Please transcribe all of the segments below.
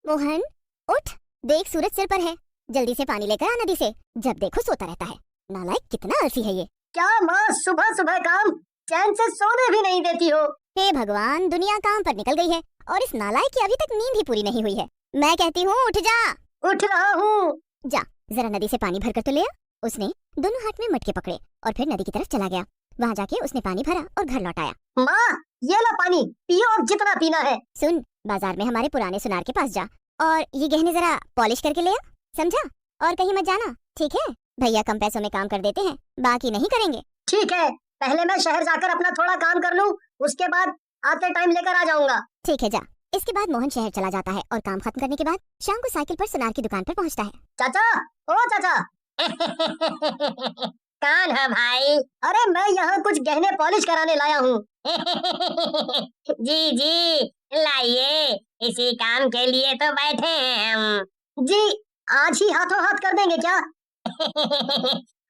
मोहन, उठ, देख सूरज सिर पर है। जल्दी से पानी लेकर आ नदी से। जब देखो सोता रहता है। नालायक, कितना आलसी है ये। क्या माँ, सुबह सुबह काम, चैन से सोने भी नहीं देती हो। हे भगवान, दुनिया काम पर निकल गई है और इस नालायक की अभी तक नींद ही पूरी नहीं हुई है। मैं कहती हूँ उठ जा। उठ रहा हूँ। जा, जरा नदी से पानी भर कर तो ले आ। उसने दोनों हाथ में मटके पकड़े और फिर नदी की तरफ चला गया। वहाँ जाके उसने पानी भरा और घर लौट आया। माँ, ये ला पानी, पियो और जितना पीना है। सुन, बाजार में हमारे पुराने सुनार के पास जा और ये गहने जरा पॉलिश करके ले आ, समझा? और कहीं मत जाना, ठीक है? भैया कम पैसों में काम कर देते हैं, बाकी नहीं करेंगे। ठीक है, पहले मैं शहर जाकर अपना थोड़ा काम कर लूँ, उसके बाद आते टाइम लेकर आ जाऊंगा। ठीक है, जा। इसके बाद मोहन शहर चला जाता है और काम खत्म करने के बाद शाम को साइकिल पर सुनार की दुकान पर पहुंचता है। चाचा, ओ चाचा। कौन है भाई? अरे मैं यहाँ कुछ गहने पॉलिश कराने लाया हूँ। जी जी, लाइए, इसी काम के लिए तो बैठे हैं हम। जी, आज ही हाथों हाथ कर देंगे क्या?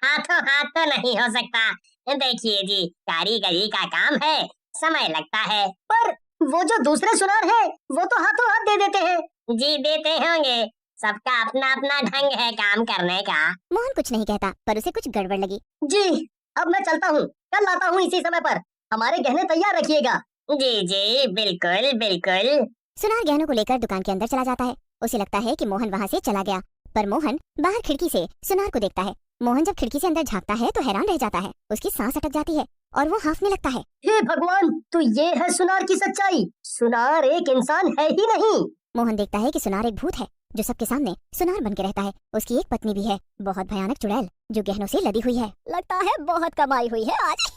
हाथों हाथ तो नहीं हो सकता। देखिए जी, कारीगरी का काम है, समय लगता है। पर वो जो दूसरे सुनार है, वो तो हाथों हाथ दे देते हैं। जी देते होंगे, सबका अपना अपना ढंग है काम करने का। मोहन कुछ नहीं कहता, पर उसे कुछ गड़बड़ लगी। जी, अब मैं चलता हूँ, कल आता हूँ इसी समय पर। हमारे गहने तैयार रखिएगा। जी जी, बिल्कुल बिल्कुल। सुनार गहनों को लेकर दुकान के अंदर चला जाता है। उसे लगता है कि मोहन वहाँ से चला गया, पर मोहन बाहर खिड़की से सुनार को देखता है। मोहन जब खिड़की से अंदर झांकता है तो हैरान रह जाता है। उसकी सांस अटक जाती है और वो हांफने लगता है। हे भगवान, तो ये है सुनार की सच्चाई। सुनार एक इंसान है ही नहीं। मोहन देखता है कि सुनार एक भूत है जो सबके सामने सुनार बन के रहता है। उसकी एक पत्नी भी है, बहुत भयानक चुड़ैल, जो गहनों से लदी हुई है। लगता है बहुत कमाई हुई है आज।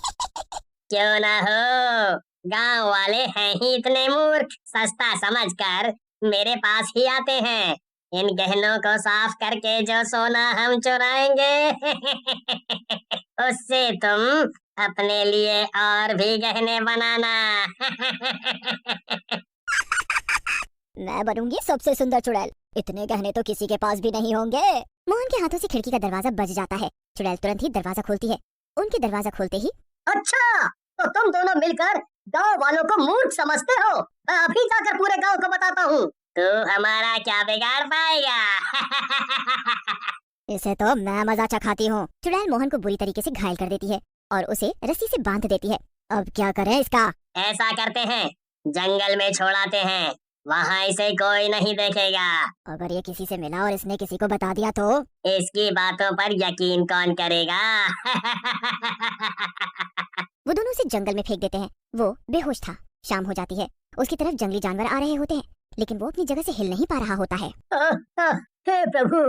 क्यों ना हो, गांव वाले हैं ही इतने मूर्ख, सस्ता समझकर मेरे पास ही आते हैं। इन गहनों को साफ करके जो सोना हम चुराएंगे उससे तुम अपने लिए और भी गहने बनाना। मैं बनूंगी सबसे सुंदर चुड़ैल। इतने गहने तो किसी के पास भी नहीं होंगे। मोहन के हाथों से खिड़की का दरवाजा बज जाता है। चुड़ैल तुरंत ही दरवाजा खोलती है। उनके दरवाजा खोलते ही, अच्छा, तो तुम दोनों मिलकर गांव वालों को मूर्ख समझते हो। मैं अभी जाकर पूरे गांव को बताता हूँ। तू हमारा क्या बिगाड़ पाएगा? इसे तो मैं मजा चखाती हूँ। चुड़ैल मोहन को बुरी तरीके से घायल कर देती है और उसे रस्सी से बांध देती है। अब क्या करें इसका? ऐसा करते हैं, जंगल में छोड़ाते हैं, वहाँ इसे कोई नहीं देखेगा। अगर ये किसी से मिला और इसने किसी को बता दिया तो? इसकी बातों पर यकीन कौन करेगा? वो दोनों उसे जंगल में फेंक देते हैं। वो बेहोश था। शाम हो जाती है। उसकी तरफ जंगली जानवर आ रहे होते हैं, लेकिन वो अपनी जगह से हिल नहीं पा रहा होता है। हे प्रभु,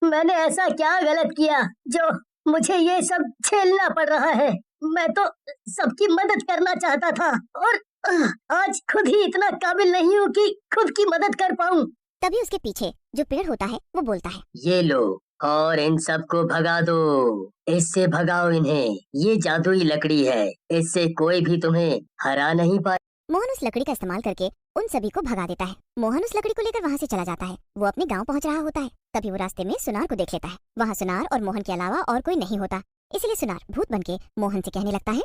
मैंने ऐसा क्या गलत किया जो मुझे ये सब झेलना पड़ रहा है? मैं तो सबकी मदद करना चाहता था और आज खुद ही इतना काबिल नहीं हूँ कि खुद की मदद कर पाऊँ। तभी उसके पीछे जो पेड़ होता है वो बोलता है, ये लो और इन सबको भगा दो। इससे भगाओ इन्हें, ये जादुई लकड़ी है, इससे कोई भी तुम्हें हरा नहीं पाए। मोहन उस लकड़ी का इस्तेमाल करके उन सभी को भगा देता है। मोहन उस लकड़ी को लेकर वहाँ से चला जाता है। वो अपने गांव पहुँच रहा होता है। तभी वो रास्ते में सुनार को देख लेता है। वहाँ सुनार और मोहन के अलावा और कोई नहीं होता, इसलिए सुनार भूत बनके मोहन से कहने लगता है,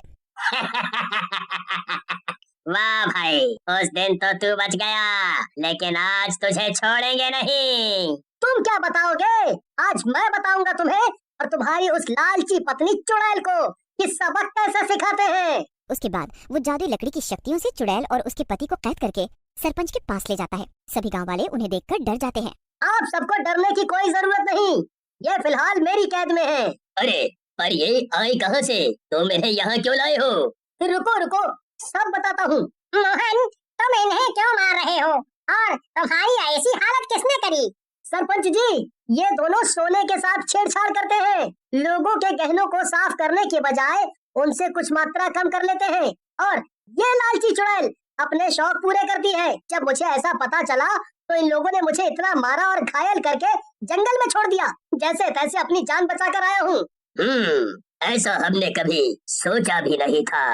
वाह भाई, उस दिन तो तू बच गया, लेकिन आज तुझे छोड़ेंगे नहीं। तुम क्या बताओगे? आज मैं बताऊंगा तुम्हें और तुम्हारी उस लालची पत्नी चुड़ैल को कि सबक कैसे सिखाते हैं। उसके बाद वो जादुई लकड़ी की शक्तियों से चुड़ैल और उसके पति को कैद करके सरपंच के पास ले जाता है। सभी गांव वाले उन्हें देखकर डर जाते हैं। आप सबको डरने की कोई जरूरत नहीं, ये फिलहाल मेरी कैद में है। अरे, पर ये आए कहाँ से? तुम इन्हें यहाँ क्यों लाए हो? रुको रुको, सब बताता हूँ। मोहन, तुम इन्हें क्यों मार रहे हो और तुम्हारी ऐसी हालत किसने करी? सरपंच जी, ये दोनों सोने के साथ छेड़छाड़ करते हैं। लोगों के गहनों को साफ करने के बजाय उनसे कुछ मात्रा कम कर लेते हैं और ये लालची चुड़ैल अपने शौक पूरे करती है। जब मुझे ऐसा पता चला तो इन लोगों ने मुझे इतना मारा और घायल करके जंगल में छोड़ दिया, जैसे तैसे अपनी जान बचाकर आया हूँ। ऐसा हमने कभी सोचा भी नहीं था।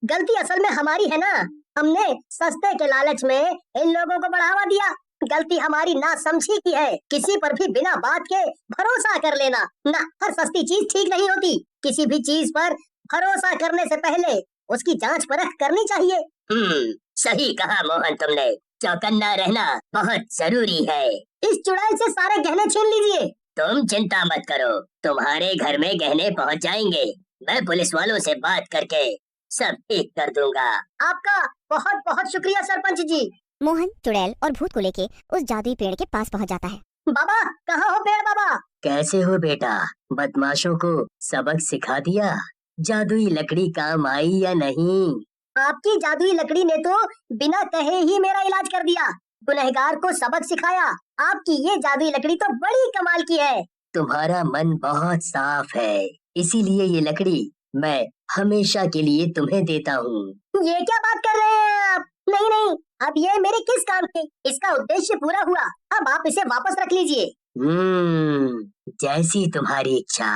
गलती असल में हमारी है ना, हमने सस्ते के लालच में इन लोगों को बढ़ावा दिया। गलती हमारी नासमझी की है। किसी पर भी बिना बात के भरोसा कर लेना ना, हर सस्ती चीज ठीक नहीं होती। किसी भी चीज पर भरोसा करने से पहले उसकी जांच परख करनी चाहिए। सही कहा मोहन तुमने। चौकन्ना रहना बहुत जरूरी है। इस चुड़ैल से सारे गहने छीन लीजिए। तुम चिंता मत करो, तुम्हारे घर में गहने पहुंच जाएंगे। मैं पुलिस वालों से बात करके सब ठीक कर दूंगा। आपका बहुत बहुत शुक्रिया सरपंच जी। मोहन चुड़ैल और भूत को लेके उस जादुई पेड़ के पास पहुंच जाता है। बाबा कहाँ हो पेड़ बाबा? कैसे हो बेटा, बदमाशों को सबक सिखा दिया? जादुई लकड़ी काम आई या नहीं? आपकी जादुई लकड़ी ने तो बिना कहे ही मेरा इलाज कर दिया, गुनहगार को सबक सिखाया। आपकी ये जादुई लकड़ी तो बड़ी कमाल की है। तुम्हारा मन बहुत साफ है, इसीलिए ये लकड़ी मैं हमेशा के लिए तुम्हें देता हूँ। ये क्या बात कर रहे हैं आप? नहीं नहीं, अब ये मेरे किस काम की? इसका उद्देश्य पूरा हुआ, अब आप इसे वापस रख लीजिए। जैसी तुम्हारी इच्छा।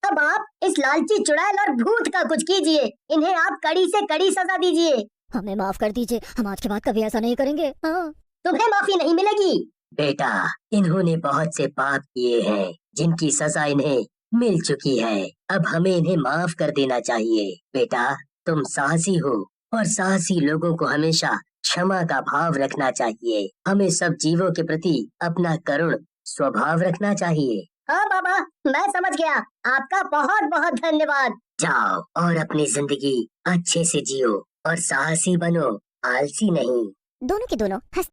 अब आप इस लालची चुड़ैल और भूत का कुछ कीजिए, इन्हें आप कड़ी से कड़ी सजा दीजिए। हमें माफ कर दीजिए, हम आज के बाद कभी ऐसा नहीं करेंगे। हाँ। तुम्हें माफी नहीं मिलेगी। बेटा, इन्होंने बहुत से पाप किए हैं जिनकी सजा इन्हें मिल चुकी है। अब हमें इन्हें माफ कर देना चाहिए। बेटा, तुम साहसी हो और साहसी लोगों को हमेशा क्षमा का भाव रखना चाहिए। हमें सब जीवों के प्रति अपना करुण स्वभाव रखना चाहिए। हाँ बाबा, मैं समझ गया। आपका बहुत बहुत धन्यवाद। जाओ और अपनी जिंदगी अच्छे से जियो और साहसी बनो, आलसी नहीं। दोनों के दोनों हंस